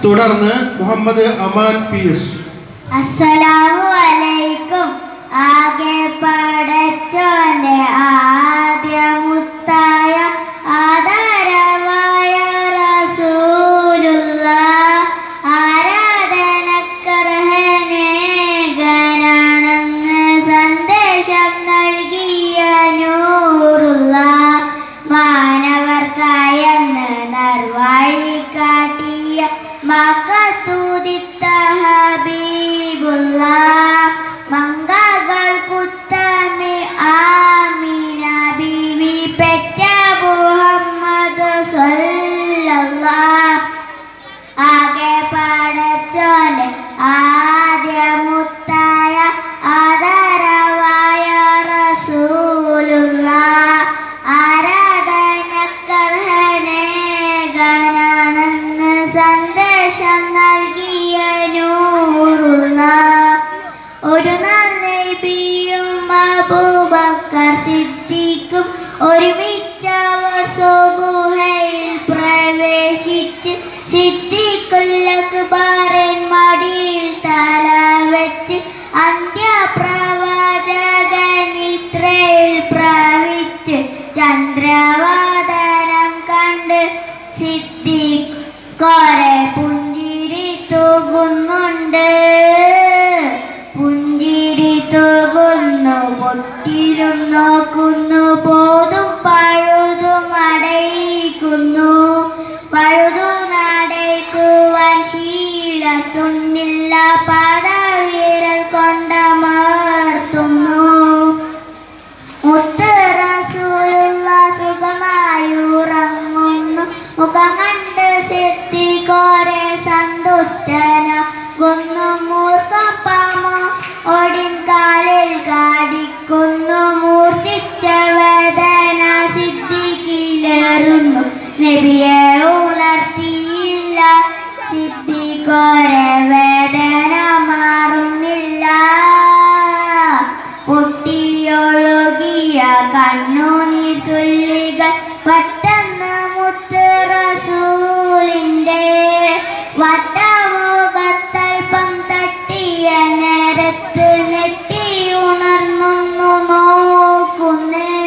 തുടർന്ന് മുഹമ്മദ് അമാൻ PS. അസ്സലാമു അലൈക്കും. ആകെ പടച്ചോന്റെ ആദ്യ മുത്തായ ആദരവായ റസൂലുള്ളാഹ് ആരാധനക്കർഹനേകനാണെന്ന് സന്ദേശം നൽകിയ നൂറുള്ളാഹ് മാനവർക്കായെന്ന് നർവഴി കാട്ടിയ മക്കത്തൂതിത്ത ഹബീബുള്ളാഹ് മംഗകൾ പുത്തമി ആമിന ബീവി പെറ്റ മുഹമ്മദ് സ്വല്ലല്ലാഹ് ആകെ പടച്ചോന്റെ ആദ്യ മുത്തായ ആദരവായ റസൂലുള്ളാഹ് ആരാധനക്കർഹനേകനാണെന്ന് സന്ദേശം നൽകിയ നൂറുള്ളാഹ് ഒരു നാൾ നബിയും അബൂബക്കർ സിദ്ദീഖും ഒരുമിച്ചവർ സുബ്ഹയിൽ പ്രവേശിച്ച് സിദ്ദീഖുൽ അക്ബറിൻ മടിയിൽ തല വെച്ച് അന്ത്യപ്രവാചകൻ നിദ്രയിൽ പ്രാപിച്ച് ചന്ദ്രവാദനം കണ്ട് സിദ്ദീഖ് കുറെ പുഞ്ചിരി തൂകുന്നുണ്ട്. പുഞ്ചിരി തൂകുന്നു, പൊട്ടിലും നോക്കുന്നു, പോതും പഴുതും അടയിക്കുന്നു. പഴുതും നടയ്ക്കുവാൻ ശീലത്തുണ്ടില്ല, പദവിരൽ കൊണ്ടമർത്തുന്നു. മുത്ത് റസൂലുള്ളാഹ് സുഖമായുറങ്ങുന്നു. മുഖം കണ്ട് സിദ്ദീഖോരെ സന്തുഷ്ടനാകുന്നു. മൂർഖപ്പമോ ഒടിൻകാലിൽ കാടിക്കുന്നു. മൂർച്ഛിച്ച വേദന സിദ്ദീഖിലേറുന്നു. നബിയെ ഉണർത്തിയില്ല, സിദ്ദീഖോരെ വേദന മാറുന്നില്ല. പൊട്ടിയൊഴുകിയ കണ്ണുനീർ തുള്ളികൾ പെട്ടെന്ന് മുത്ത് റസൂലിന്റെ വട്ടമുഖത്തൽപ്പം തട്ടിയ നേരത്ത് നെട്ടി ഉണർന്നു നോക്കുന്നേ.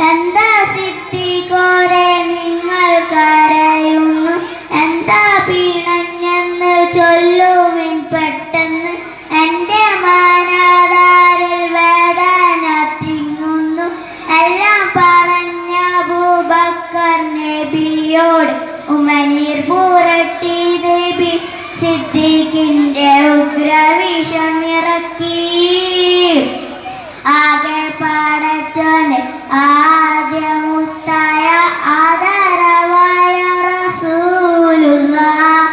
എന്താ സിദ്ദീഖോരെ നിങ്ങൾ കരയുന്നു? എന്താ പിണഞ്ഞെന്ന് ചൊല്ലുവിൻ പെട്ടെന്ന്. എന്റെ മാനദാരിൽ വേദന തിങ്ങുന്നു. എല്ലാം പറഞ്ഞ അബൂബക്കർ നബിയോട് ഉമനീർ പുരട്ടി നബി സിദ്ദീഖിന്റെ ഉഗ്രവിഷം ഇറക്കി. ആകെ പടച്ചോന്റെ ആദ്യ മുത്തായ ആദരവായ റസൂലുള്ളാഹ്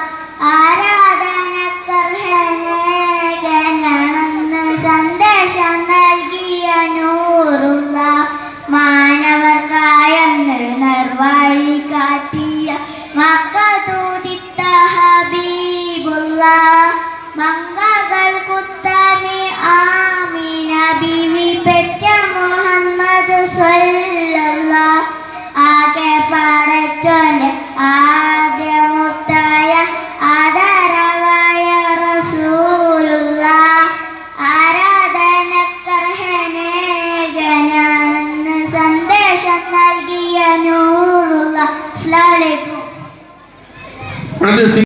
ആരാധനക്കർഹനേകനാണെന്ന് സന്ദേശം നൽകിയ നൂറുള്ളാഹ് മാനവർക്കായെന്ന് നർവഴി കാട്ടിയ മക്കത്തൂതിത്ത ഹബീബുള്ളാഹ്